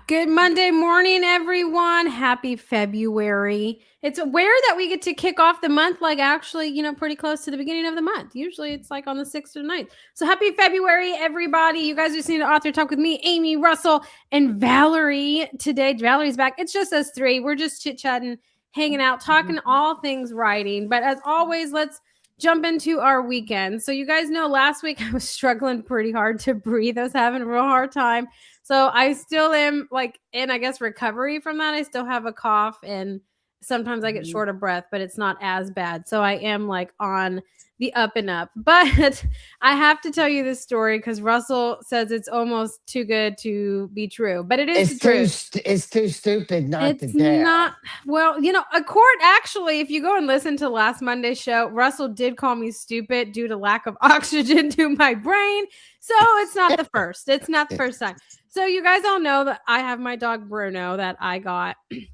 Good Monday morning, everyone. Happy February. It's rare that we get to kick off the month like actually, pretty close to the beginning of the month. Usually it's like on the 6th or 9th. So happy February, everybody. You guys are listening to Author Talk with me, Amy Russell, and Valerie today. Valerie's back. It's just us three. We're just chit-chatting, hanging out, talking all things writing. But as always, let's jump into our weekend. So you guys know last week I was struggling pretty hard to breathe. I was having a real hard time. So I still am like in, I guess, recovery from that. I still have a cough and sometimes I get short of breath, but it's not as bad. So I am like on the up and up. But I have to tell you this story because Russell says it's almost too good to be true, but it is the truth. It's too stupid not to It's not, tell. well, a court actually, if you go and listen to last Monday's show, Russell did call me stupid due to lack of oxygen to my brain. So it's not the first. It's not the first time. So you guys all know that I have my dog Bruno that I got. It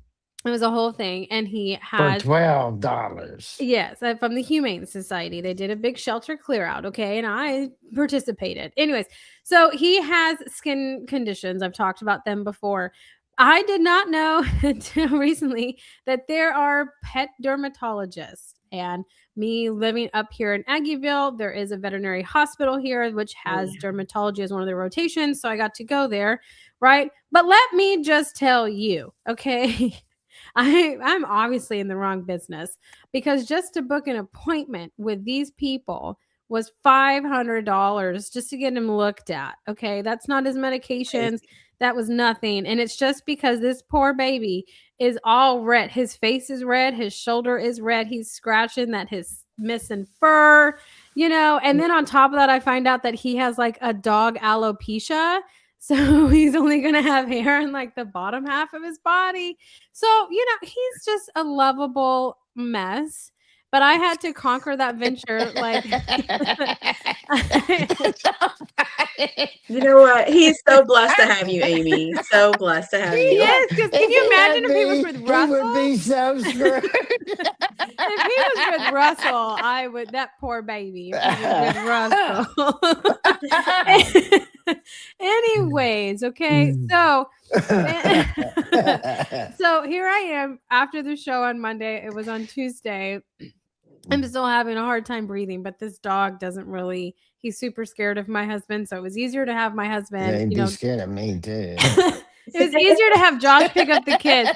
was a whole thing. And he For has, $12. yes, from the Humane Society. They did a big shelter clear out. Okay. And I participated. Anyways, so he has skin conditions. I've talked about them before. I did not know until recently that there are pet dermatologists. And me living up here in Aggieville, there is a veterinary hospital here which has dermatology as one of their rotations. So I got to go there, right? But let me just tell you, okay, I'm obviously in the wrong business because just to book an appointment with these people was $500 just to get him looked at. Okay, that's not his medications. That was nothing. And it's just because this poor baby is all red. His face is red. His shoulder is red. He's scratching that his missing fur. And then on top of that, I find out that he has like a dog alopecia. So he's only going to have hair in like the bottom half of his body. So, he's just a lovable mess. But I had to conquer that venture. Like, You know what? He's so blessed to have you, Amy. So blessed to have he you. is. Because can you imagine if he was with He Russell? would be so screwed. If he was with Russell, I would, that poor baby. If he was with Russell. Anyways, okay. So so here I am after the show on Monday. It was on Tuesday. I'm still having a hard time breathing, but this dog doesn't really, he's super scared of my husband. So it was easier to have my husband, They'd be scared of me too. it was easier to have Josh pick up the kids.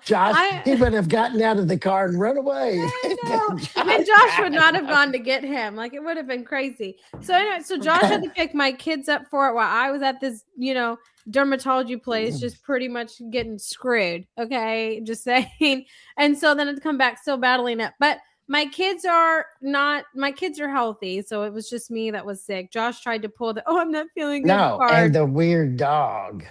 Josh, he would have gotten out of the car and run away. I know. And Josh would not have gone to get him. Like it would have been crazy. So anyway, so Josh had to pick my kids up for it while I was at this, dermatology place, just pretty much getting screwed. Okay, just saying. And so then I'd come back still battling it, but my kids are healthy, so it was just me that was sick. Josh tried to pull the I'm not feeling good No, card. and the weird dog.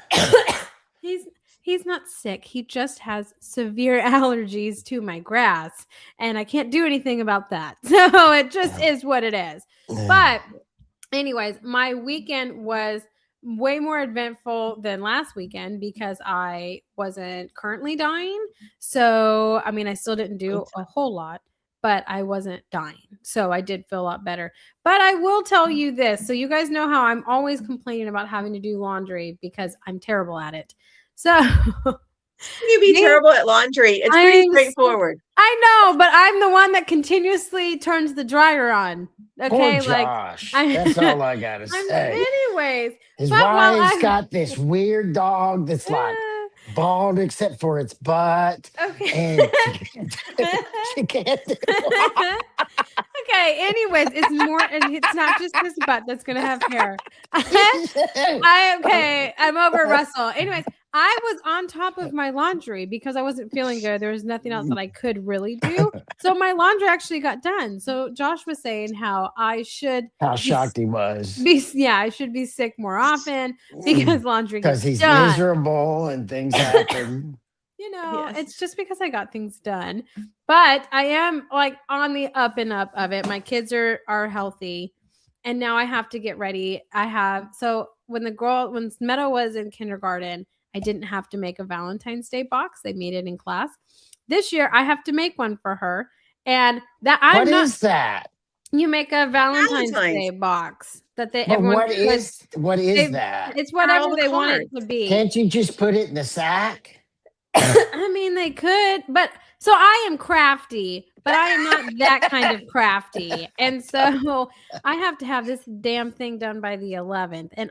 He's not sick. He just has severe allergies to my grass, and I can't do anything about that. So it just is what it is. But anyways, my weekend was way more eventful than last weekend because I wasn't currently dying. So, I mean, I still didn't do a whole lot, but I wasn't dying. So I did feel a lot better. But I will tell you this. So you guys know how I'm always complaining about having to do laundry because I'm terrible at it. So You be terrible at laundry. It's pretty straightforward. I know, but I'm the one that continuously turns the dryer on. Okay, Poor Josh. That's all I gotta say. Anyways, his wife's got this weird dog that's like bald except for its butt. Okay. And she can't do it. Okay, anyways, it's not just his butt that's gonna have hair. I'm over Russell. Anyways, I was on top of my laundry because I wasn't feeling good. There was nothing else that I could really do. So my laundry actually got done. So Josh was saying how shocked he was. I should be sick more often because laundry gets Because he's done. miserable and things happen. Yes. It's just because I got things done. But I am like on the up and up of it. My kids are healthy. And now I have to get ready. So when Meadow was in kindergarten, I didn't have to make a Valentine's Day box. They made it in class. This year I have to make one for her. And that What is that? You make a Valentine's Valentine's. Day box that But everyone what puts. is that? It's Are whatever all the they want it cards. to be. Can't you just put it in the sack? I mean, they could, but so I am crafty, but I am not that kind of crafty. And so I have to have this damn thing done by the 11th. And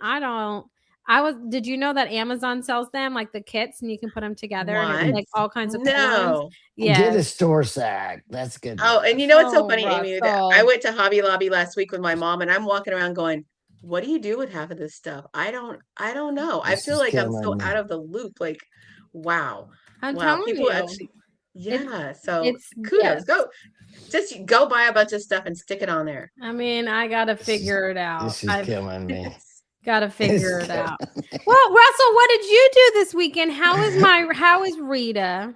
did you know that Amazon sells them like the kits and you can put them together and it's What? like all kinds of cool ones? No. Yeah. Get a store sack. That's good. Oh, enough. and you know what's so Oh, funny, Amy? Russell. I went to Hobby Lobby last week with my mom, and I'm walking around going, "What do you do with half of this stuff? I don't know. I This feel is like I'm so killing me. out of the loop. Like, wow, I'm wow. telling People you. actually, yeah. So It's kudos. yes. Just go buy a bunch of stuff and stick it on there. I mean, I gotta figure it out. This is killing me. Gotta figure It's it out. killing me. Well, Russell, what did you do this weekend? How is Rita?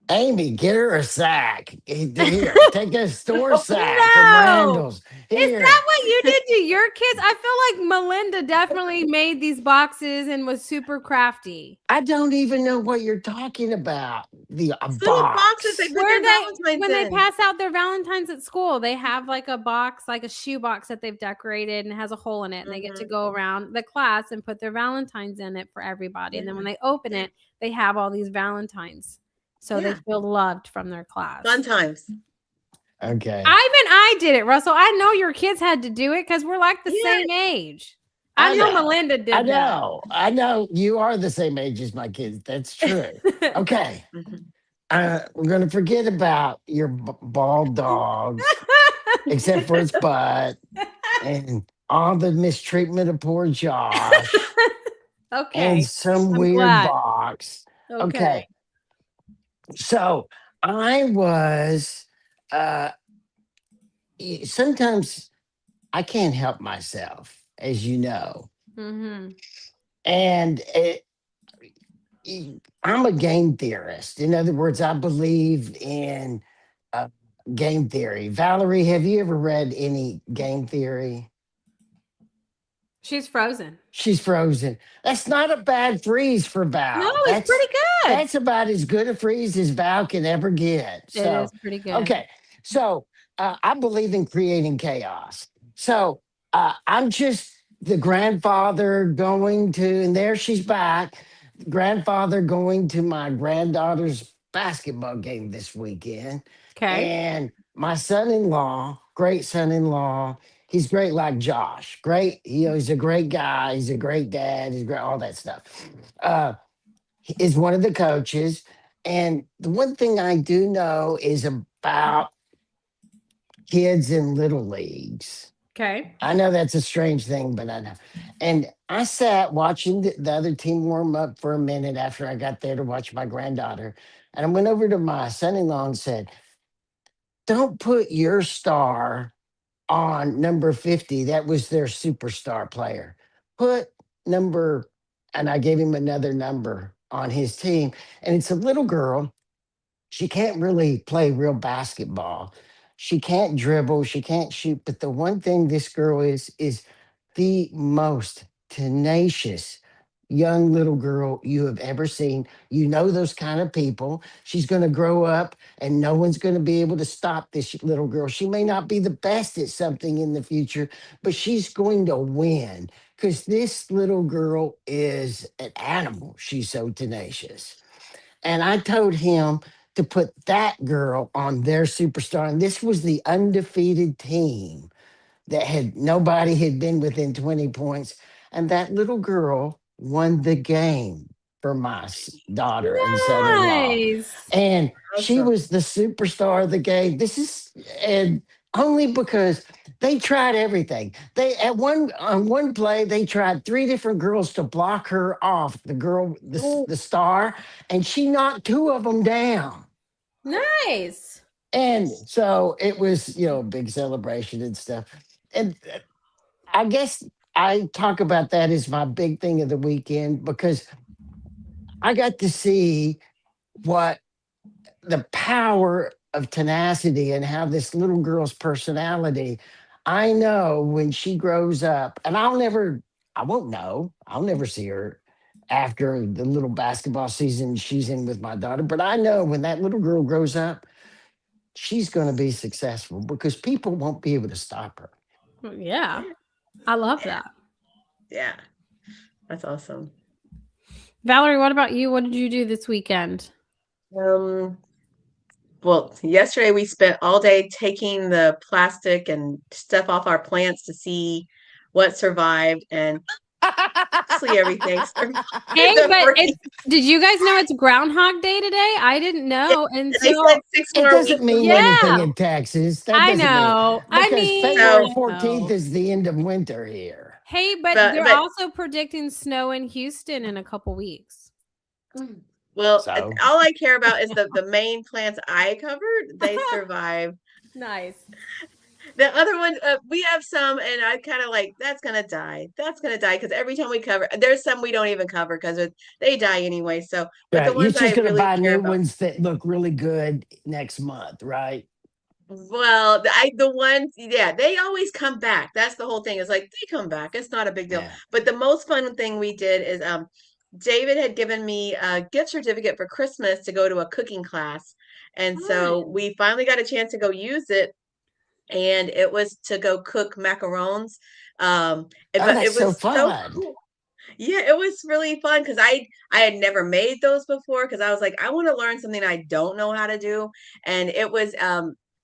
Amy, get her a sack. Here, take a store No. sack from Randall's. Is Here. that what you did to your kids? I feel like Melinda definitely made these boxes and was super crafty. I don't even know what you're talking about. The It's little boxes they box. put their Valentine's When they in. pass out their Valentines at school, they have like a box, like a shoe box that they've decorated and has a hole in it. And they get to go around the class and put their Valentines in it for everybody. And then when they open it, they have all these Valentines. So they feel loved from their class. Fun times. Okay. I did it, Russell. I know your kids had to do it because we're like the same age. I know Melinda did that. I know. You are the same age as my kids. That's true. Okay. We're going to forget about your bald dog, except for its butt, and all the mistreatment of poor Josh. Okay. And some I'm weird glad. box. Okay. So I was, sometimes I can't help myself, as you know. Mm-hmm. And I'm a game theorist. In other words, I believe in game theory. Valerie, have you ever read any game theory? She's frozen. She's frozen. That's not a bad freeze for Val. No, it's pretty good. That's about as good a freeze as Val can ever get. It is pretty good. Okay. So I believe in creating chaos. So I'm just the grandfather going to, and there she's back, grandfather going to my granddaughter's basketball game this weekend. Okay. And my son-in-law, great son-in-law, he's great like Josh. Great. He's a great guy. He's a great dad. He's great, all that stuff. Is one of the coaches. And the one thing I do know is about kids in little leagues. Okay. I know that's a strange thing, but I know. And I sat watching the other team warm up for a minute after I got there to watch my granddaughter. And I went over to my son-in-law and said, don't put your star on number 50. That was their superstar player. Put number, and I gave him another number on his team. And it's a little girl. She can't really play real basketball. She can't dribble. She can't shoot. But the one thing this girl is the most tenacious young little girl you have ever seen. You know those kind of people. She's going to grow up and no one's going to be able to stop this little girl. She may not be the best at something in the future, but she's going to win because this little girl is an animal. She's so tenacious. And I told him to put that girl on their superstar. And this was the undefeated team that nobody had been within 20 points. And that little girl won the game for my daughter and son-in-law. And she was the superstar of the game. And only because they tried everything. On one play, they tried 3 different girls to block her off, the star, and she knocked 2 of them down. Nice. And so it was, a big celebration and stuff. And I guess I talk about that as my big thing of the weekend because I got to see what the power of tenacity and how this little girl's personality, I know when she grows up, and I won't know. I'll never see her after the little basketball season she's in with my daughter. But I know when that little girl grows up, she's going to be successful because people won't be able to stop her. Yeah. I love Yeah. that. Yeah. That's awesome. Valerie, what about you? What did you do this weekend? Well, yesterday we spent all day taking the plastic and stuff off our plants to see what survived, and mostly everything survived. Hey, The but freeze. did you guys know it's Groundhog Day today? I didn't know They until said 6 It more doesn't weeks. mean Yeah. anything in Texas. That I doesn't mean know. I because mean, February I 14th know. is the end of winter here. Hey, but they're But also predicting snow in Houston in a couple weeks. well, So all I care about is the main plants I covered. They survived. Nice. The other one, we have some, and I kind of like that's gonna die. That's gonna die because every time we cover, there's some we don't even cover because they die anyway. So, but the right, you're ones I just going to really buy care new about, ones that look really good next month, right? well, the ones, yeah, they always come back. That's the whole thing. It's like they come back. It's not a big deal. Yeah. But the most fun thing we did is David had given me a gift certificate for Christmas to go to a cooking class. And so Fun. we finally got a chance to go use it. And it was to go cook macarons. Oh, But that's it so was so fun. cool. Yeah, it was really fun because I had never made those before because I was like, I want to learn something I don't know how to do. And it was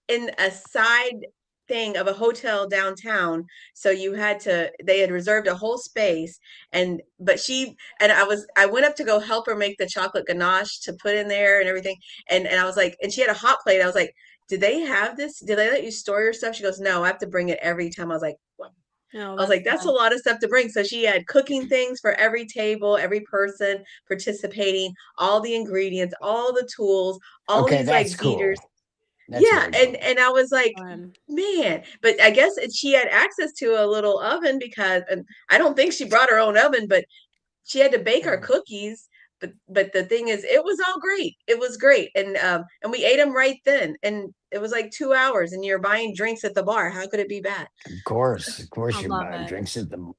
in a side thing of a hotel downtown. So they had reserved a whole space, but I went up to go help her make the chocolate ganache to put in there and everything. And I was like, and she had a hot plate. I was like, did they have this? Did they let you store your stuff? She goes, no, I have to bring it every time. I was like, what? Oh, I was like, that's a fun. lot of stuff to bring. So she had cooking things for every table, every person participating, all the ingredients, all the tools, all Okay, these like that's beaters. cool. That's Yeah, very cool. and I was like, Fun. man, but I guess she had access to a little oven because, and I don't think she brought her own oven, but she had to bake our cookies. But the thing is, it was all great. It was great, and we ate them right then, and it was like 2 hours, and you're buying drinks at the bar. How could it be bad? Of I course, you're love buying it. drinks at the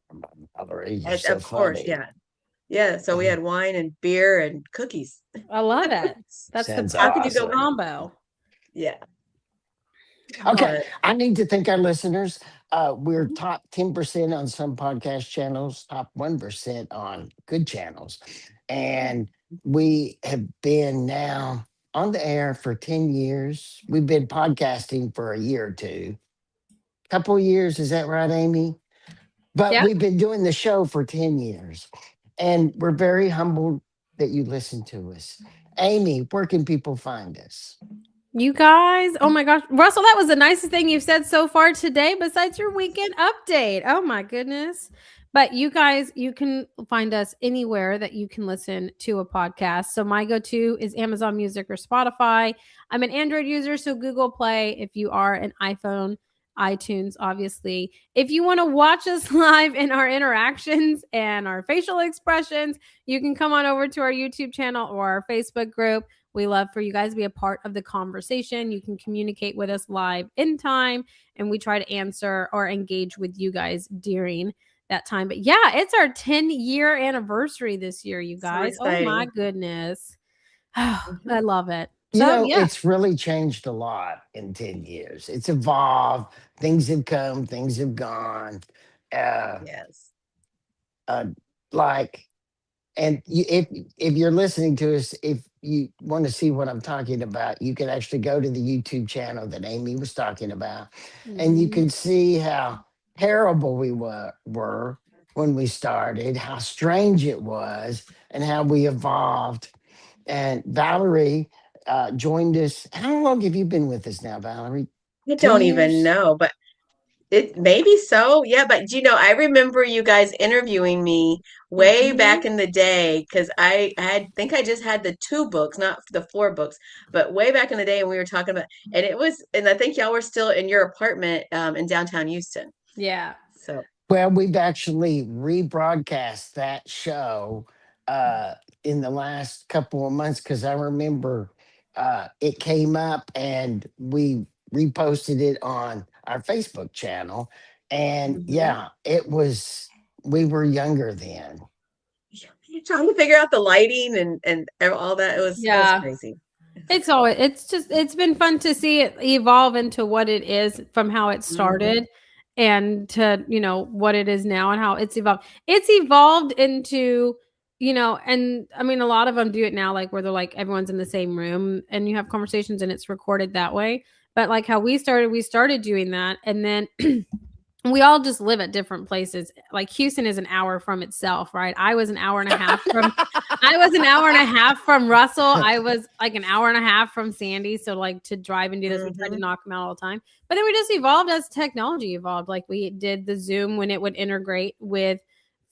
Valerie. You're And so of course, funny. yeah. Yeah, so we had wine and beer and cookies. I love it. That's the Sounds How could you go awesome. combo. Yeah. Okay, But I need to thank our listeners. We're top 10% on some podcast channels, top 1% on good channels. And we have been now on the air for 10 years. We've been podcasting for a year or two. Couple of years, is that right, Amy? But Yeah. we've been doing the show for 10 years. And we're very humbled that you listen to us. Amy, where can people find us? You guys, oh my gosh. Russell, that was the nicest thing you've said so far today, besides your weekend update. Oh my goodness. But you guys, you can find us anywhere that you can listen to a podcast. So my go-to is Amazon Music or Spotify. I'm an Android user, so Google Play. If you are an iPhone, iTunes, obviously. If you want to watch us live in our interactions and our facial expressions, you can come on over to our YouTube channel or our Facebook group. We love for you guys to be a part of the conversation. You can communicate with us live in time, and we try to answer or engage with you guys during that time. But yeah, it's our 10-year anniversary this year, you so guys. Oh my exciting. goodness. I love it. You So know, yeah, it's really changed a lot in 10 years. It's evolved. Things have come, things have gone. Uh, Yes. like, and if you're listening to us, if you want to see what I'm talking about, you can actually go to the YouTube channel that Amy was talking about, and you Mhm. can see how terrible we were when we started, how strange it was, and how we evolved. And Valerie joined us. How long have you been with us now, Valerie? I 10 don't even years? know, but it maybe so. Yeah, but I remember you guys interviewing me way Mhm. back in the day because think I just had the 2 books, not the 4 books, but way back in the day, and we were talking about, and I think y'all were still in your apartment in downtown Houston. Yeah. So Well, we've actually rebroadcast that show in the last couple of months because I remember it came up and we reposted it on our Facebook channel. And mhm. yeah, we were younger then. Trying to figure out the lighting and all that. It was Yeah. crazy. It's been fun to see it evolve into what it is from how it started and to, what it is now and how it's evolved. It's evolved into, and I mean, a lot of them do it now, like where they're like, everyone's in the same room and you have conversations and it's recorded that way. But like how we started doing that. And then we all just live at different places. Like Houston is an hour from itself, right? I was an hour and a half from Russell. I was like an hour and a half from Sandy. So like to drive and do this, we tried to knock them out all the time. But then we just evolved as technology evolved. Like we did the Zoom when it would integrate with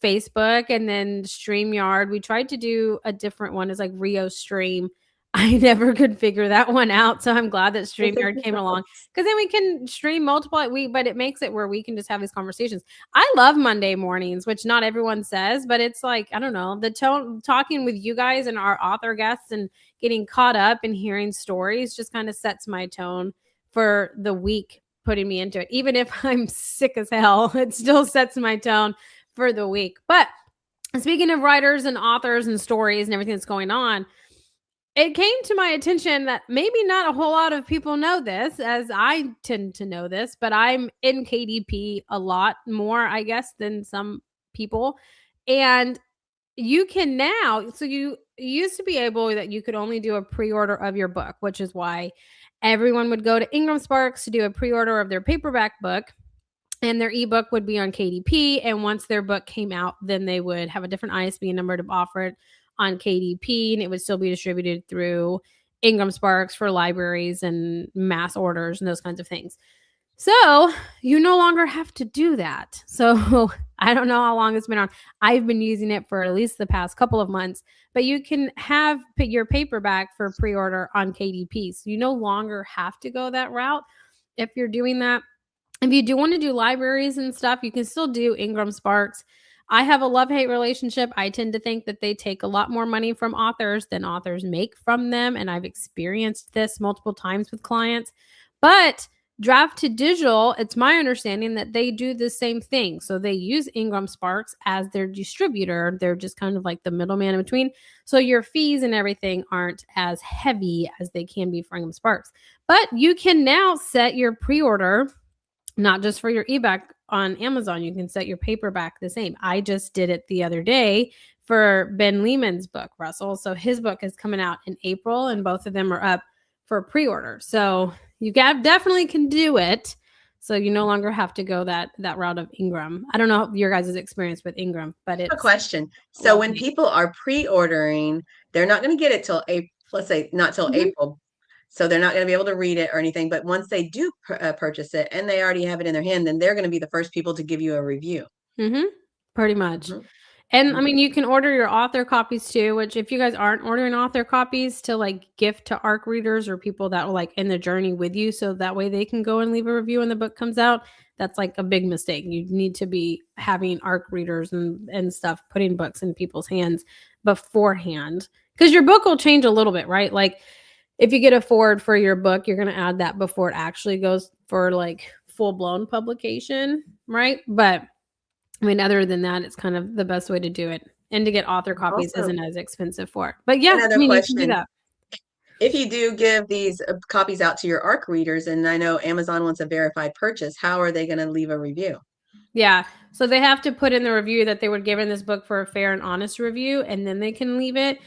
Facebook, and then StreamYard. We tried to do a different one. It's like Rio Stream. I never could figure that one out. So I'm glad that StreamYard came along, because then we can stream multiple but it makes it where we can just have these conversations. I love Monday mornings, which not everyone says, but it's like, I don't know, the tone, talking with you guys and our author guests and getting caught up and hearing stories just kind of sets my tone for the week, putting me into it. Even if I'm sick as hell, it still sets my tone for the week. But speaking of writers and authors and stories and everything that's going on, it came to my attention that maybe not a whole lot of people know this, as I tend to know this, but I'm in KDP a lot more, I guess, than some people. And you can now, so you used to be able that you could only do a pre-order of your book, which is why everyone would go to Ingram Sparks to do a pre-order of their paperback book, and their ebook would be on KDP. And once their book came out, then they would have a different ISBN number to offer it on KDP, and it would still be distributed through Ingram Sparks for libraries and mass orders and those kinds of things. So you no longer have to do that. So I don't know how long it's been on. I've been using it for at least the past couple of months, but you can have your paperback for pre-order on KDP. So you no longer have to go that route if you're doing that. If you do want to do libraries and stuff, you can still do Ingram Sparks. I have a love-hate relationship. I tend to think that they take a lot more money from authors than authors make from them. And I've experienced this multiple times with clients. But Draft to Digital, it's my understanding that they do the same thing. So they use Ingram Sparks as their distributor. They're just kind of like the middleman in between. So your fees and everything aren't as heavy as they can be for Ingram Sparks. But you can now set your pre-order, not just for your ebook on Amazon. You can set your paperback the same. I just did it the other day for Ben Lehman's book, Russell. So his book is coming out in April, and both of them are up for pre-order. So you definitely can do it. So you no longer have to go that route of Ingram. I don't know your guys' experience with Ingram, but it's a question. So when people are pre-ordering, they're not going to get it till April. Let's say not till April. So they're not going to be able to read it or anything. But once they do purchase it and they already have it in their hand, then they're going to be the first people to give you a review. Pretty much. And I mean, you can order your author copies too, which if you guys aren't ordering author copies to like gift to ARC readers or people that will like in the journey with you, so that way they can go and leave a review when the book comes out, that's like a big mistake. You need to be having ARC readers and stuff, putting books in people's hands beforehand, because your book will change a little bit, right? Like if you get a forward for your book, you're going to add that before it actually goes for like full-blown publication, right? But I mean, other than that, it's kind of the best way to do it. And to get author copies isn't as expensive for it. But yeah, another I mean, question. you can do that. If you do give these copies out to your ARC readers, and I know Amazon wants a verified purchase, how are they going to leave a review? Yeah. So they have to put in the review that they would give in this book for a fair and honest review, and then they can leave it.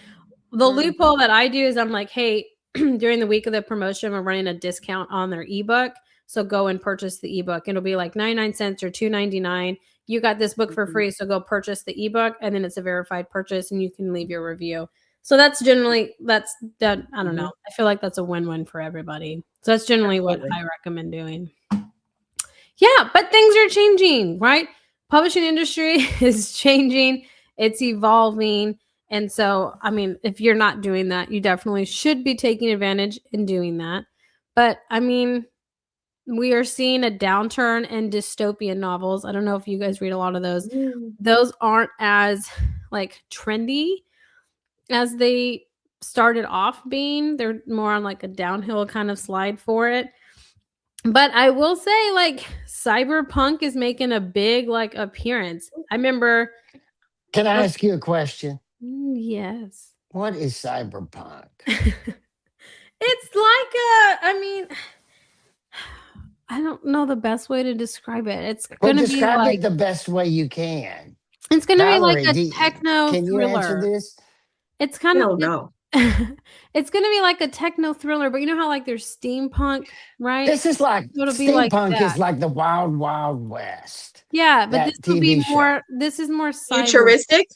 The loophole that I do is I'm like, hey, during the week of the promotion, we're running a discount on their ebook. So go and purchase the ebook. It'll be like 99 cents or $2.99. You got this book for free. So go purchase the ebook, and then it's a verified purchase and you can leave your review. So that's generally, that. I don't know. I feel like that's a win-win for everybody. So that's generally what I recommend doing. Yeah, but things are changing, right? Publishing industry is changing. It's evolving. And so, I mean, if you're not doing that, you definitely should be taking advantage in doing that. But I mean, we are seeing a downturn in dystopian novels. I don't know if you guys read a lot of those. Those aren't as like trendy as they started off being. They're more on like a downhill kind of slide for it. But I will say, like, cyberpunk is making a big like appearance. I remember. Can I ask you a question? Yes. What is cyberpunk? It's like I mean, I don't know the best way to describe it. It's Well, gonna be describe like it the best way you can. it's gonna be like Valerie, a techno can you answer thriller. this? It's kind of No, no. it's gonna be like a techno thriller, but you know how like there's steampunk, right? This is like So it'll be like steampunk that. is like the wild, wild west. Yeah, but this That will be TV show. more. This is more cyber. Futuristic?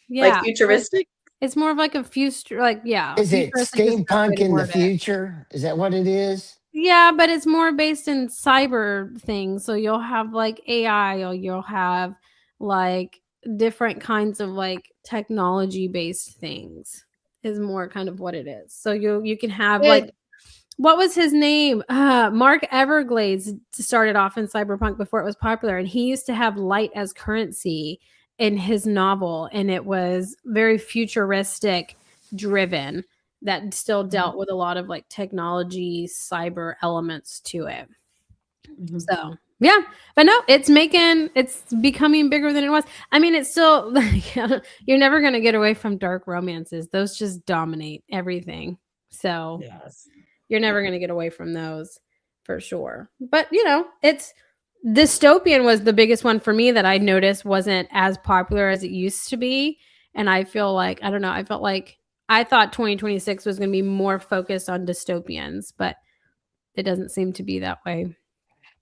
Yeah, Like futuristic? it's more of like a future, like yeah. Is it futuristic is the best way steampunk to in the word it. future? Is that what it is? Yeah, but it's more based in cyber things. So you'll have like AI, or you'll have like different kinds of like technology based things. Is more kind of what it is. So you can have like what was his name? Mark Everglades started off in cyberpunk before it was popular, and he used to have light as currency in his novel, and it was very futuristic driven that still dealt with a lot of like technology, cyber elements to it. Mhm. So yeah, but no, it's becoming bigger than it was. I mean, it's still like, you're never gonna get away from dark romances. Those just dominate everything. So Yes. you're never going to get away from those for sure. But, you know, it's dystopian was the biggest one for me that I noticed wasn't as popular as it used to be. And I feel like, I don't know, I felt like I thought 2026 was going to be more focused on dystopians, but it doesn't seem to be that way.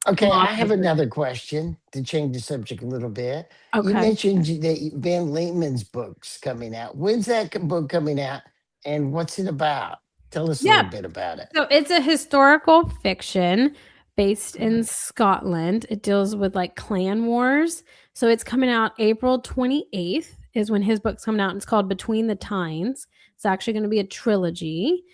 Okay, Well, I have another question to change the subject a little bit. You Okay. mentioned that Ben Lehman's book's coming out. When's that book coming out, and what's it about? Tell us a Yeah. little bit about it. So it's a historical fiction based in Scotland. It deals with like clan wars. So it's coming out April 28th is when his book's coming out. It's called Between the Tines. It's actually going to be a trilogy.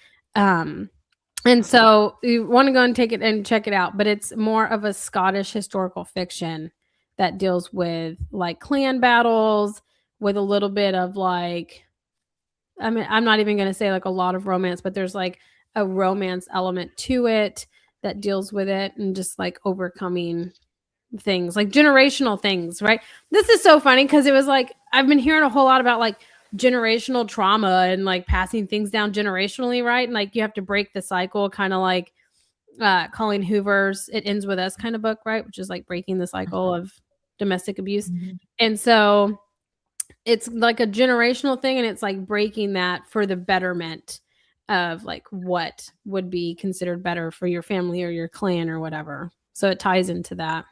And so you want to go and take it and check it out, but it's more of a Scottish historical fiction that deals with like clan battles with a little bit of like, I mean, I'm not even going to say like a lot of romance, but there's like a romance element to it that deals with it and just like overcoming things, like generational things, right? This is so funny because it was like, I've been hearing a whole lot about like generational trauma and like passing things down generationally, right? And like you have to break the cycle, kind of like Colleen Hoover's It Ends With Us kind of book, right? Which is like breaking the cycle of domestic abuse. And so it's like a generational thing, and it's like breaking that for the betterment of like what would be considered better for your family or your clan or whatever. So it ties into that.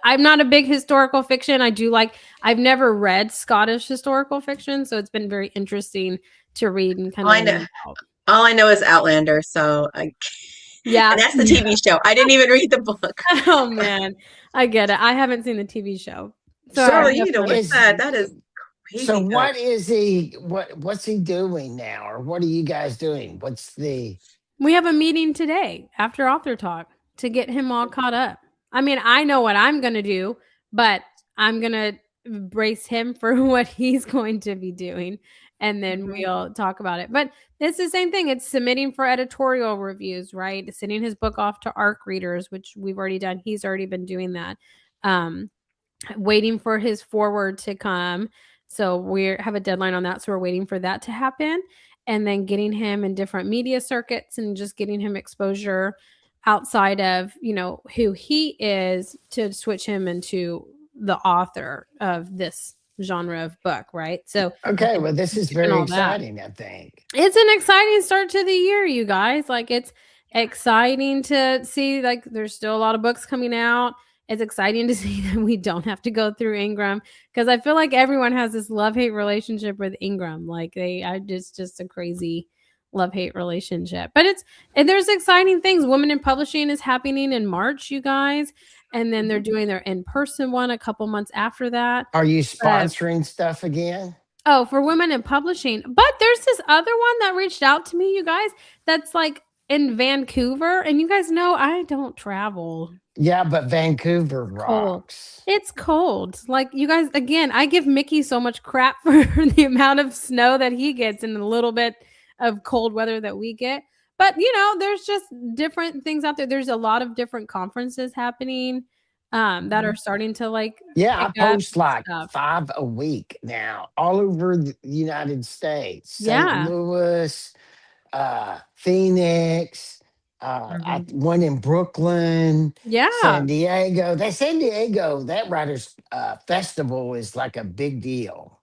I'm not a big historical fiction. I've never read Scottish historical fiction, so it's been very interesting to read and kind of all I know is Outlander, so yeah, and that's the TV show. I didn't even read the book. Oh man, I get it. I haven't seen the TV show, so you need to watch that. That is crazy. So what is he? What's he doing now, or what are you guys doing? We have a meeting today after Author Talk to get him all caught up. I mean, I know what I'm going to do, but I'm going to brace him for what he's going to be doing. And then we'll talk about it. But it's the same thing. It's submitting for editorial reviews, right? Sending his book off to ARC readers, which we've already done. He's already been doing that. Waiting for his forward to come. So we have a deadline on that. So we're waiting for that to happen. And then getting him in different media circuits and just getting him exposure outside of, you know, who he is to switch him into the author of this genre of book, right? So okay, well, this is very exciting. I think it's an exciting start to the year, you guys. Like, it's exciting to see, like, there's still a lot of books coming out. It's exciting to see that we don't have to go through Ingram, because I feel like everyone has this love-hate relationship with Ingram. Like, just a crazy love-hate relationship. But there's exciting things. Women in Publishing is happening in March, you guys. And then they're doing their in-person one a couple months after that. Are you sponsoring stuff again? Oh, for Women in Publishing. But there's this other one that reached out to me, you guys, that's like in Vancouver. And you guys know I don't travel. Yeah, but Vancouver rocks. It's cold. Like, you guys, again, I give Mickey so much crap for the amount of snow that he gets and a little bit of cold weather that we get. But, you know, there's just different things out there. There's a lot of different conferences happening that are starting to like. Yeah, I post like 5 a week now all over the United States. St. Louis, Phoenix, one in Brooklyn, Yeah, San Diego. That San Diego, that writers festival is like a big deal.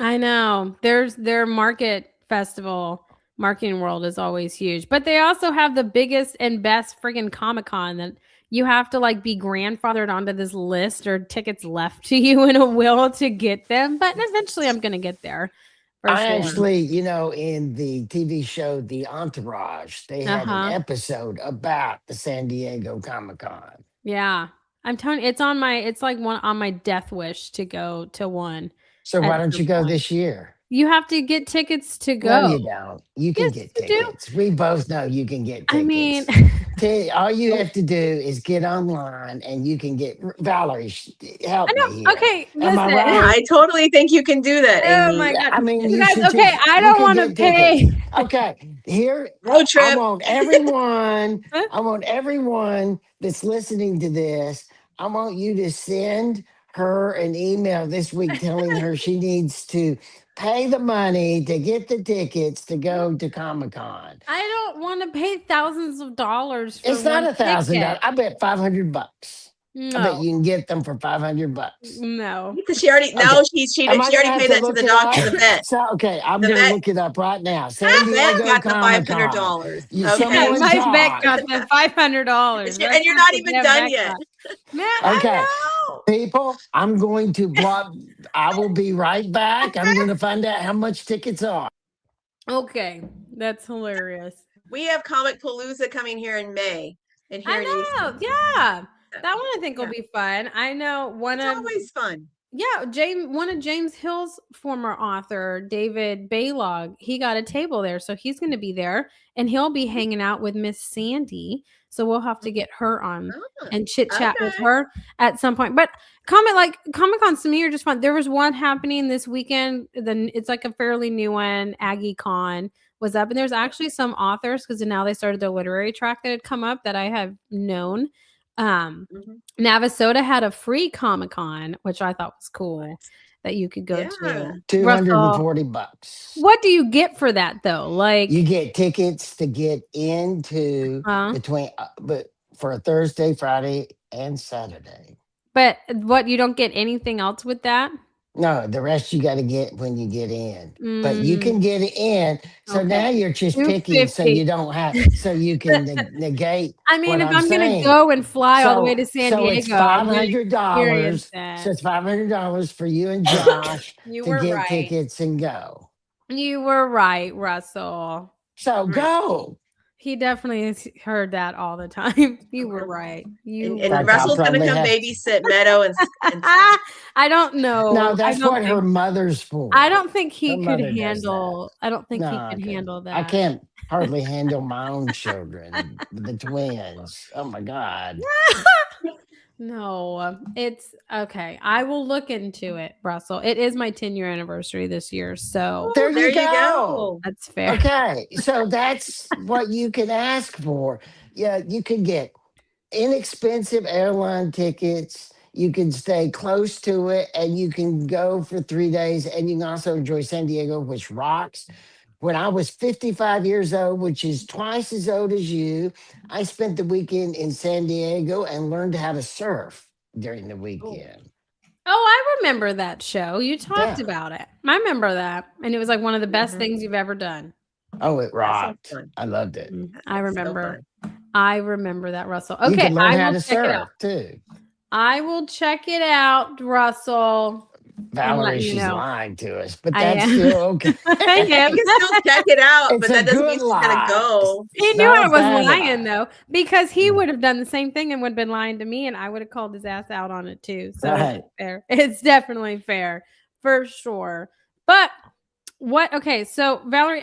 I know. There's their market festival. Marketing World is always huge, but they also have the biggest and best friggin' Comic Con that you have to like be grandfathered onto this list or tickets left to you in a will to get them. But eventually, I'm gonna get there for I sure. actually, in the TV show The Entourage, they Uh had an huh. episode about the San Diego Comic Con. Yeah, I'm telling you, it's on my. It's like one on my death wish to go to one So at why don't some you go point. this year? You have to get tickets to No, go. you don't. You can Yes, get you do. tickets. We both know you can get I mean, tickets. All you have to do is get online and you can get Valerie, help I me know. here. Okay, Am I listen. Yeah, right? I totally think you can do that, Oh Amy. my god, I mean, you you guys. should Okay, too. I You don't can want to get tickets. pay. Okay, here Road I trip. want everyone. I want everyone that's listening to this. I want you to send her an email this week telling her she needs to pay the money to get the tickets to go to Comic Con. I don't want to pay thousands of dollars for It's not one $1,000. ticket. I bet $500. I bet No, you can get them for $500. no. Because she already Okay. she Am I she gonna already have paid to that to look the it doctor, up? the vet. So okay, I'm The gonna vet look it up right now. San the vet Diego got the Comic Con. $500. You Okay. Yeah, someone my vet talk. got the $500. And you're not even done yet. Man, Okay. I know. People, I'm going to block. I will be right back. I'm going to find out how much tickets are. Okay, that's hilarious. We have Comic Palooza coming here in May. And here in I know. Houston. Yeah, that one I think will Yeah. be fun. I know one It's of always fun. one of James Hill's former author, David Baylog, he got a table there. So he's going to be there and he'll be hanging out with Miss Sandy. So we'll have to get her on Ah, and chit chat with okay. her at some point. But Comic Cons to me are just fun. There was one happening this weekend. Then it's like a fairly new one. Aggie Con was up, and there's actually some authors because now they started their literary track that had come up that I have known. Mhm. Navasota had a free Comic Con, which I thought was cool that you could go Yeah. to. $240. Russell, what do you get for that though? Like, You get tickets to get into but for a Thursday, Friday, and Saturday. but what, you don't get anything else with that? No, the rest you got to get when you get in. But you Mm, can get in. So okay. now you're just picking so $250. you don't have, so you can negate. I mean, what if I'm I'm gonna saying. go and fly all the way to So San Diego, it's I'm gonna $500. experience that. So it's $500 for you and Josh You to were get right. tickets and go. You were right, Russell. So Right. go. He definitely has heard that all the time. You were right. You And were fact, Russell's I'll gonna probably come have- babysit Meadow and I don't know. No, that's what her mother's for. I don't think he Her could mother does handle. I don't think he No, could I handle that. I can't hardly handle my own children, the twins. Oh my God. No, it's okay. I will look into it, Russell. It is my 10-year anniversary this year, so There there you go. that's fair. Okay, so that's what you can ask for. Yeah, you can get inexpensive airline tickets. You can stay close to it, and you can go for 3 days, and you can also enjoy San Diego, which rocks. When I was 55 years old, which is twice as old as you, I spent the weekend in San Diego and learned how to surf during the weekend. Oh, I remember that show. You talked Yeah. about it. I remember that, and it was like one of the best Mhm. things you've ever done. Oh, it That sounds rocked. fun. I loved it. I So remember. fun. I remember that, Russell. You Okay, can learn I how will to check it out. surf too. I will check it out, Russell. Valerie, you she's know. lying to us, but I that's am. still okay. I You am. can still check it out, It's but a that doesn't good mean she's gonna lie. go. He It's knew not I a was bad lying lie. though, because he Mm. would have done the same thing and would have been lying to me, and I would have called his ass out on it too. So Right. it's fair. It's definitely fair for sure. But what? Okay, so Valerie,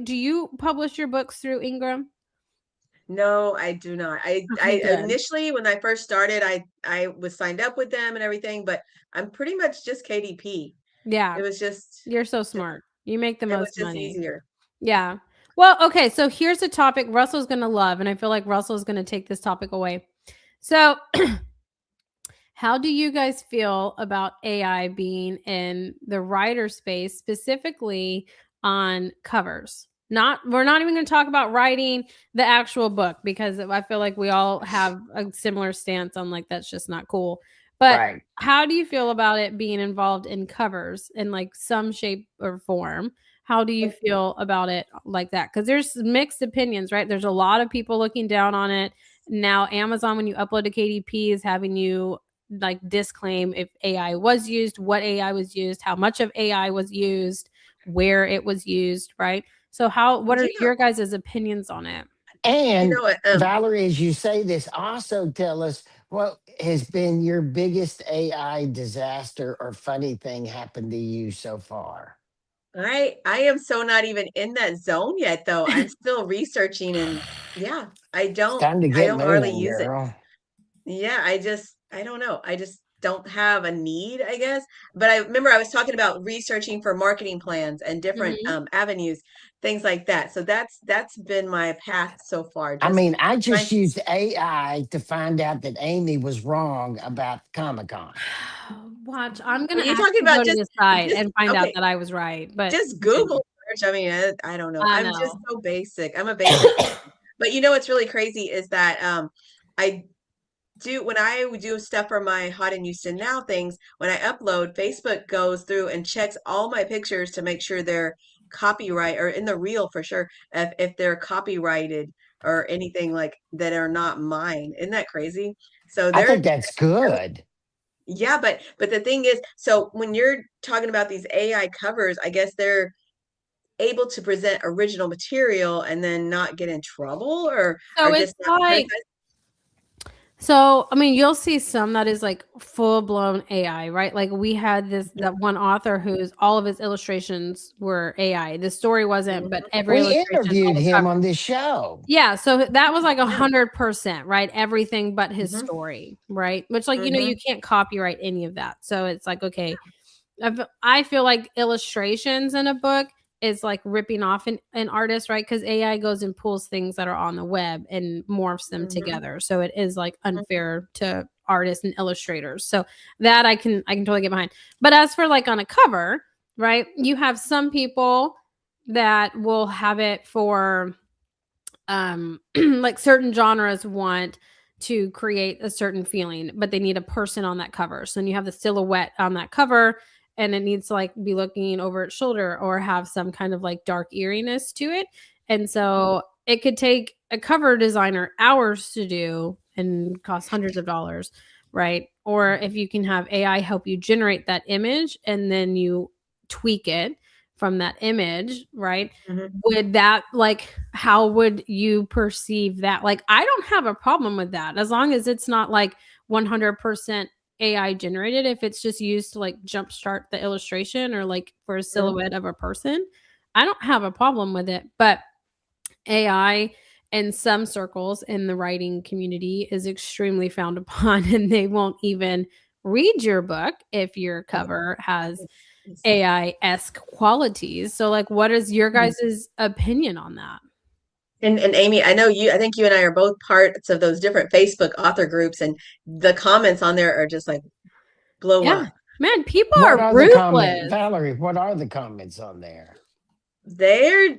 do you publish your books through Ingram? No, I do not. I good. initially when I first started, I was signed up with them and everything, but I'm pretty much just KDP. Yeah, It was just you're so smart. You make the it was most just money. easier. Yeah. Well, okay. So here's a topic Russell's going to love, and I feel like Russell's going to take this topic away. So, how do you guys feel about AI being in the writer space, specifically on covers? We're not even going to talk about writing the actual book because I feel like we all have a similar stance on like that's just not cool. But Right. how do you feel about it being involved in covers in like some shape or form? How do you feel about it like that? Because there's mixed opinions, right? There's a lot of people looking down on it. Now, Amazon, when you upload to KDP, is having you like disclaim if AI was used, what AI was used, how much of AI was used, where it was used, right? So what are your guys' opinions on it? And You know what, Valerie, as you say this, also tell us what has been your biggest AI disaster or funny thing happened to you so far. I am so not even in that zone yet though. I'm still researching and yeah, I It's don't time to I get don't hardly moving, use it. girl. Yeah, I don't know. I just don't have a need, I guess. But I remember I was talking about researching for marketing plans and different Mhm. avenues, things like that. So that's been my path so far. I Just mean, I trying just used AI to find out that Amy was wrong about Comic Con. Watch, I'm Are gonna you talking actually go about to the site just and find out okay, that I was right. But just continue. Google search. I mean, I don't know. I I'm just know. so basic. I'm a basic. But you know what's really crazy is that I do when I would do stuff for my Hot in Houston Now things, when I upload, Facebook goes through and checks all my pictures to make sure they're copyright or in the reel for sure if they're copyrighted or anything like that are not mine. Isn't that crazy? So I they're think that's good. yeah, but the thing is, so when you're talking about these AI covers, I guess they're able to present original material and then not get in trouble or So it's just not like, criticize. so I mean, you'll see some that is like full blown AI, right? Like we had that one author whose all of his illustrations were AI. The story wasn't, but every We illustration, all interviewed the him cover. on this show. Yeah, so that was like Yeah. 100%, right? Everything but his hmm story, right? Which, like, you hmm can't copyright any of that. So it's like, okay, I feel like illustrations in a book is like ripping off an artist, right? Because AI goes and pulls things that are on the web and morphs them hmm together. So it is like unfair to artists and illustrators. So that I can totally get behind. But as for like on a cover, right? You have some people that will have it for like certain genres want to create a certain feeling, but they need a person on that cover. So then you have the silhouette on that cover and it needs to like be looking over its shoulder or have some kind of like dark eeriness to it. And so it could take a cover designer hours to do and cost hundreds of dollars, right? Or if you can have AI help you generate that image and then you tweak it from that image, right? hmm Would that like how would you perceive that? Like I don't have a problem with that as long as it's not like 100% AI generated. If it's just used to like jumpstart the illustration or like for a silhouette of a person, I don't have a problem with it. But AI in some circles in the writing community is extremely frowned upon and they won't even read your book if your cover has AI-esque qualities. So like what is your guys' opinion on that? And Amy, I think you and I are both parts of those different Facebook author groups, and the comments on there are just like blow Yeah. up. Man, people What are are the comments, ruthless. Valerie? What are the comments on there? They're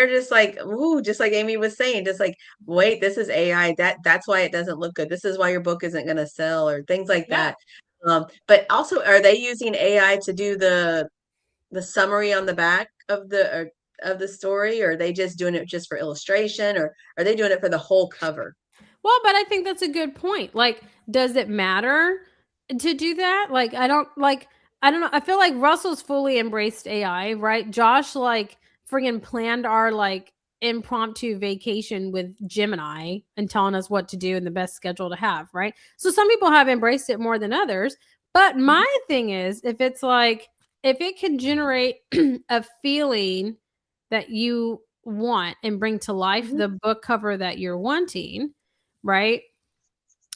just like, ooh, just like Amy was saying, just like, wait, this is AI. That's why it doesn't look good. This is why your book isn't gonna sell, or things like Yeah. that. But also, are they using AI to do the summary on the back of the story, or are they just doing it just for illustration, or are they doing it for the whole cover? Well, but I think that's a good point. Like, does it matter to do that? Like, I don't know. I feel like Russell's fully embraced AI, right? Josh, like, friggin' planned our like impromptu vacation with Gemini and telling us what to do and the best schedule to have, right? So some people have embraced it more than others. But my thing is, if it's like, if it can generate a feeling that you want and bring to life Mhm. the book cover that you're wanting, right?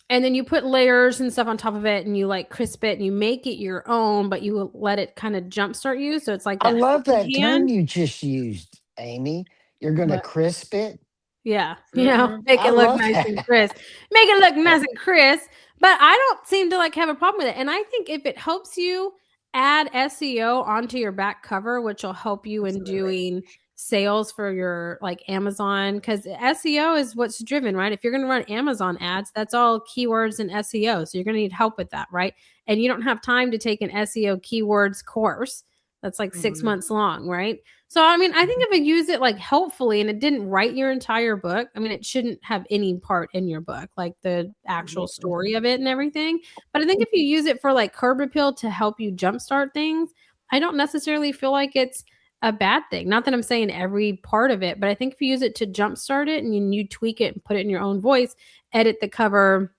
And then you put layers and stuff on top of it and you like crisp it and you make it your own, but you let it kind of jumpstart you. So it's like I that love helping that term hand. you just used, Amy. You're going to But crisp it. yeah, Mhm. make I it look love nice and that. crisp. Make it look nice and crisp. But I don't seem to like have a problem with it. And I think if it helps you add SEO onto your back cover, which will help you in Absolutely. doing sales for your like Amazon, because SEO is what's driven, right? If you're going to run Amazon ads, that's all keywords and SEO. So you're going to need help with that, right? And you don't have time to take an SEO keywords course that's like 6 months long, right? So, I mean, I think if you use it like helpfully and it didn't write your entire book, I mean, it shouldn't have any part in your book, like the actual story of it and everything. But I think if you use it for like curb appeal to help you jumpstart things, I don't necessarily feel like it's a bad thing. Not that I'm saying every part of it, but I think if you use it to jumpstart it and you tweak it and put it in your own voice, edit the cover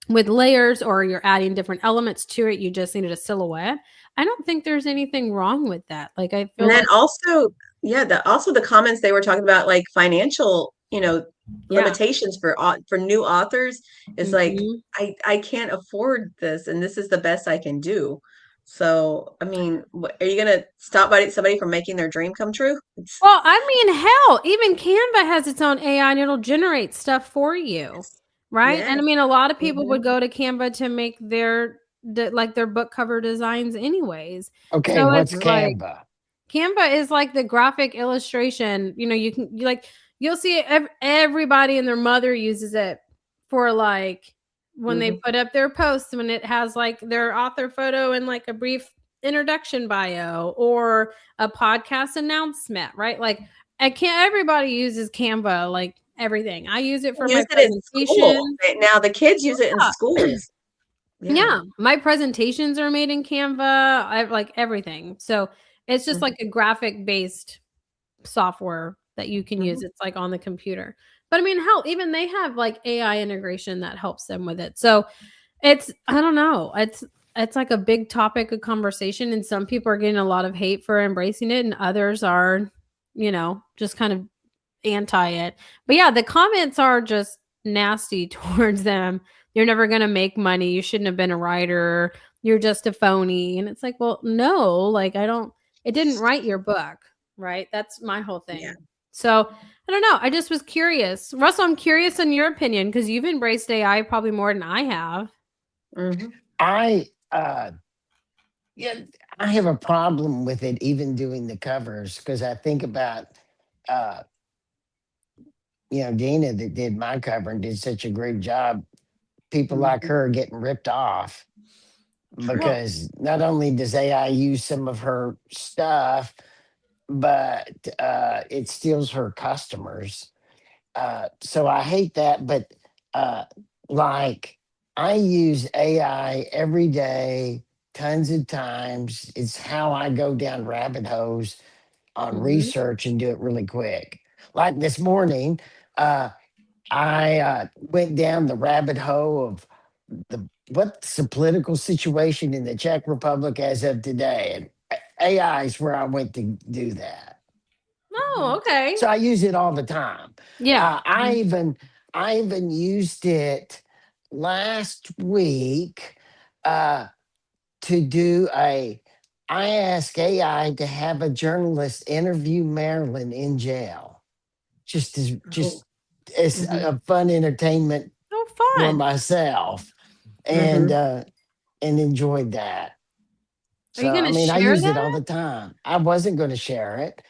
with layers, or you're adding different elements to it, you just needed a silhouette. I don't think there's anything wrong with that. Like I feel And then like also, yeah, the comments they were talking about, like financial, yeah. limitations for new authors is like, Mhm. I can't afford this, and this is the best I can do. So, I mean, are you gonna stop somebody from making their dream come true? Well, I mean, hell, even Canva has its own AI and it'll generate stuff for you, right? And I Yes. mean, a lot of people Mhm. would go to Canva to make like their book cover designs anyways. Okay, So what's it's like Canva? Canva is like the graphic illustration. You'll see it, everybody and their mother uses it for like when they put up their posts, when it has like their author photo and like a brief introduction bio or a podcast announcement, right? Like I can't everybody uses Canva, like everything. I use it for my Use it in school. presentation. Now the kids use it in Yeah. schools. Yeah. Yeah, my presentations are made in Canva. I like everything. So it's just Mhm. like a graphic based software that you can use. Mhm. It's like on the computer. But I mean, hell, even they have like AI integration that helps them with it. So it's I don't know. It's like a big topic of conversation, and some people are getting a lot of hate for embracing it, and others are, just kind of anti it. But yeah, the comments are just nasty towards them. You're never going to make money. You shouldn't have been a writer. You're just a phony. And it's like, well, no, like it didn't write your book, right? That's my whole thing. Yeah. So I don't know. I just was curious. Russell, I'm curious in your opinion because you've embraced AI probably more than I have. Mhm. I yeah, I have a problem with it even doing the covers because I think about uh Dina that did my cover and did such a great job. People like Mhm. her are getting ripped off Well, because not only does AI use some of her stuff, but it steals her customers. So I hate that, but uh, like I use AI every day, tons of times. It's how I go down rabbit holes on mhm. research and do it really quick. Like this morning, uh, I went down the rabbit hole of what's the political situation in the Czech Republic as of today, and AI is where I went to do that. Oh, Mhm. okay. So I use it all the time. Yeah. Uh, I even I even used it last week uh, to do a. I asked AI to have a journalist interview Marilyn in jail, Oh. as Mhm. a fun entertainment Oh, for fun. myself, and Mhm. enjoyed that. Are you So going I to mean, I share use it all that? the time. I wasn't going to share it.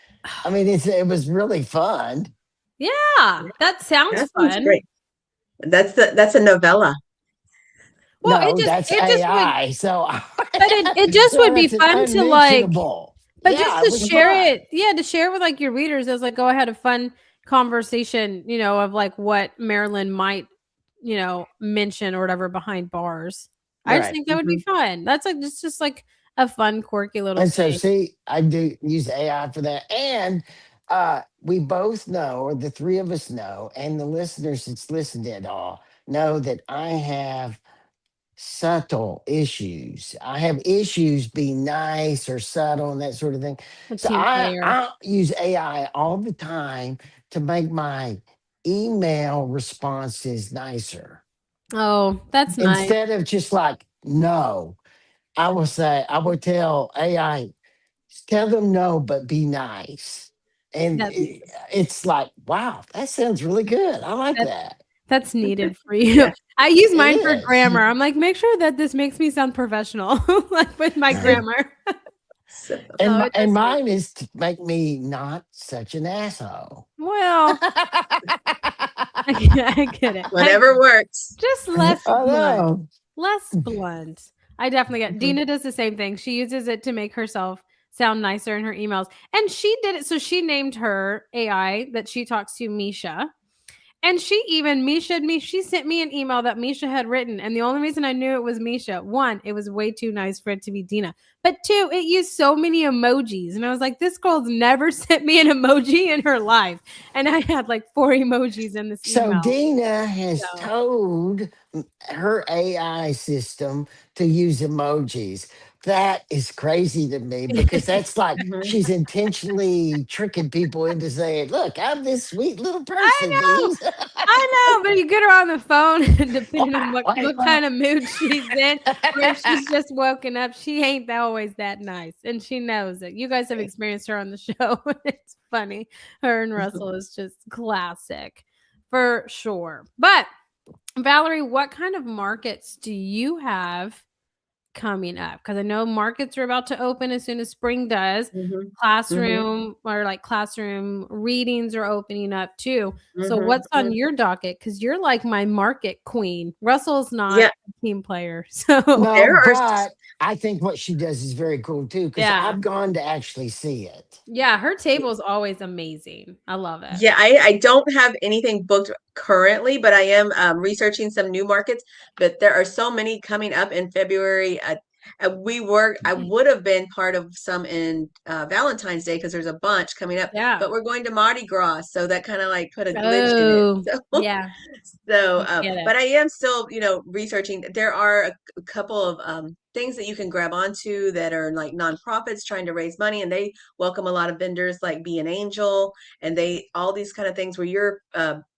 I mean, it was really fun. Yeah, that sounds That sounds fun. great. That's a novella. Well, No, that's it just would AI. So, but it just well, would be that's an fun to like unmentionable. but just Yeah, it to was share fun. it, yeah, to share with like your readers as like, go ahead, a fun conversation, of like what Marilyn might, mention or whatever behind bars. I just Right. think that would be Mhm. fun. That's like just like a fun, quirky little And so, thing. see, I do use AI for that. And we both know, or the three of us know, and the listeners that's listened to it all know that I have subtle issues. I have issues being nice or subtle and that sort of thing. A So team player. I use AI all the time to make my email responses nicer. Oh, that's nice. Instead of just like no, I will tell AI, tell them no, but be nice. And That's it's like, wow, that sounds really good. I like that's that. That's needed for you. Yeah. I use It mine for is. grammar. I'm like, make sure that this makes me sound professional, like with my grammar. So, And, Oh, my, it and does. mine is to make me not such an asshole. Well, I get it. whatever works. Just less I blunt. know. Less blunt. I definitely get. Mhm. Dina does the same thing. She uses it to make herself sound nicer in her emails. And she did it. So she named her AI that she talks to Misha. And she even Misha'd me. She sent me an email that Misha had written. And the only reason I knew it was Misha, one, it was way too nice for it to be Dina. But two, it used so many emojis. And I was like, this girl's never sent me an emoji in her life. And I had like 4 emojis in this So email. Dina has So- told her AI system to use emojis. That is crazy to me because that's like Mhm. she's intentionally tricking people into saying, "Look, I'm this sweet little person." know. Denise." I know, but you get her on the phone, and depending on what Wait. kind of mood she's in, or if she's just woken up, she ain't always that nice, and she knows it. You guys have experienced her on the show. It's funny. Her and Russell is just classic for sure. But Valerie, what kind of markets do you have coming up? Because I know markets are about to open as soon as spring does. Mhm. Classroom or like classroom readings are opening up too. So Mhm. what's on your docket? Because you're like my market queen. Russell's not Yeah. a team player. So No, There are but I think what she does is very cool too because Yeah. I've gone to actually see it. yeah, her table is always amazing. I love it. Yeah, I don't have anything booked currently, but I am researching some new markets. But there are so many coming up in February. I would have been part of some in Valentine's Day because there's a bunch coming up. Yeah. But we're going to Mardi Gras, so that kind of like put a glitch in Oh, it. So, yeah. so I get it. but I am still, researching. There are a couple of things that you can grab onto that are like nonprofits trying to raise money, and they welcome a lot of vendors like Be an Angel, and they all these kind of things where your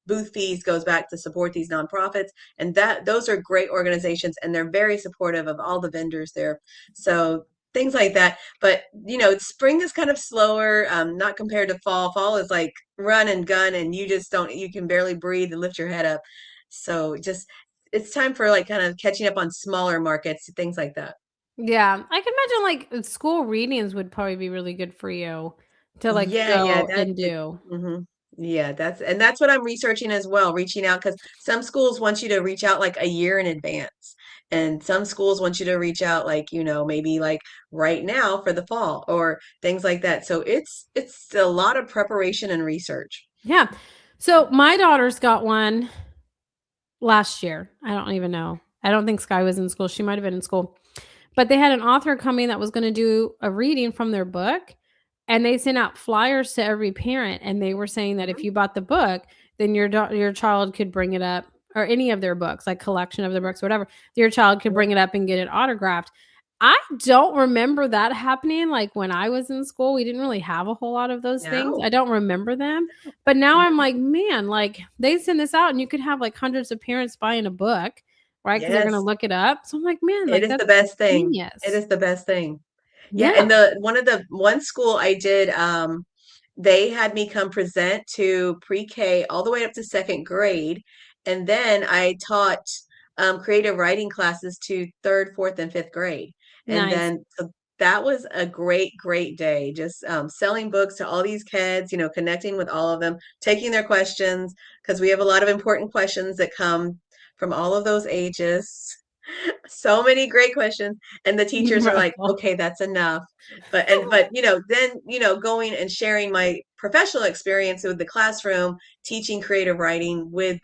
booth fees goes back to support these nonprofits, and those are great organizations, and they're very supportive of all the vendors there. So things like that. But spring is kind of slower, not compared to fall. Fall is like run and gun, and you can barely breathe and lift your head up. So just it's time for like kind of catching up on smaller markets, things like that. Yeah. I can imagine like school readings would probably be really good for you to like Yeah, go and do. hmm Yeah, that's what I'm researching as well, reaching out because some schools want you to reach out like a year in advance, and some schools want you to reach out like, maybe like right now for the fall or things like that. So it's a lot of preparation and research. Yeah. So my daughter's got one last year. I don't even know. I don't think Sky was in school. She might have been in school. But they had an author coming that was going to do a reading from their book. And they sent out flyers to every parent. And they were saying that if you bought the book, then your child could bring it up, or any of their books, like collection of their books, whatever. Your child could bring it up and get it autographed. I don't remember that happening. Like when I was in school, we didn't really have a whole lot of those things. No. I don't remember them. But now I'm like, man, like they send this out and you could have like hundreds of parents buying a book, right? Because they're going to Yes. look it up. So I'm like, man, It like is the that's best thing. genius. It is the best thing. Yeah, and one school I did, they had me come present to pre-K all the way up to second grade, and then I taught creative writing classes to third, fourth, and fifth grade, and Nice. then so that was a great, great day. Just selling books to all these kids, connecting with all of them, taking their questions because we have a lot of important questions that come from all of those ages. So many great questions, and the teachers are like, Russell. okay, that's enough. But then going and sharing my professional experience with the classroom, teaching creative writing with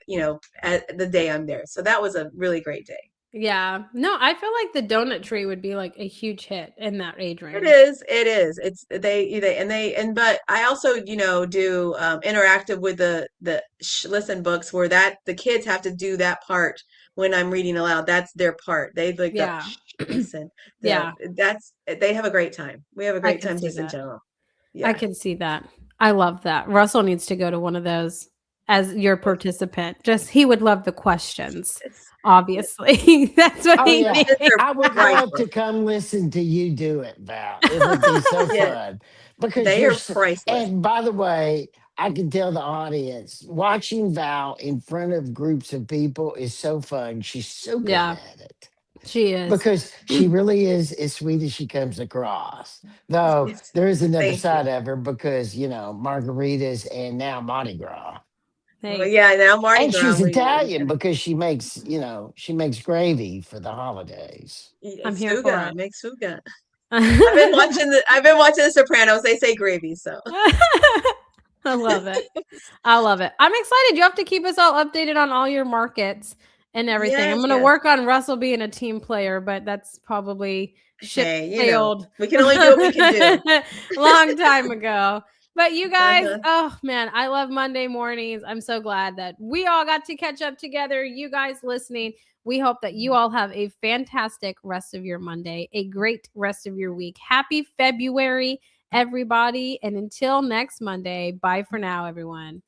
at the day I'm there. So that was a really great day. Yeah. No, I feel like the donut tree would be like a huge hit in that age range. It is. It's but I also do interactive with the listen books where that the kids have to do that part when I'm reading aloud. That's their part. They like Yeah. listen. Yeah. They have a great time. We have a great can time see just in that. general. I Yeah. can see that. I love that. Russell needs to go to one of those as your participant. Just he would love the questions. Obviously, that's what Oh, he yeah. needs. I would Right. love to come listen to you do it, Val. It would be so Yeah. fun because They you're are priceless. and by the way, I can tell the audience watching Val in front of groups of people is so fun. She's so good Yeah, at it she is. because she really is as sweet as she comes across. Though there is another Thank side you. of her because, margaritas and now Mardi Gras. Well, Hey, yeah, now Mardi And Gras. she's What are you Italian gonna because she makes gravy for the holidays. I'm here for Suga, it. make Suga. I've been watching The Sopranos. They say gravy, so I love it. I love it. I'm excited. You have to keep us all updated on all your markets and everything. I'm yes, going to yes. work on Russell being a team player, but that's probably ship Hey, sailed. we can only do what we can do. Long time ago. But you guys, Uh-huh. oh man, I love Monday mornings. I'm so glad that we all got to catch up together. You guys listening, we hope that you all have a fantastic rest of your Monday, a great rest of your week. Happy February, everybody. And until next Monday, bye for now, everyone.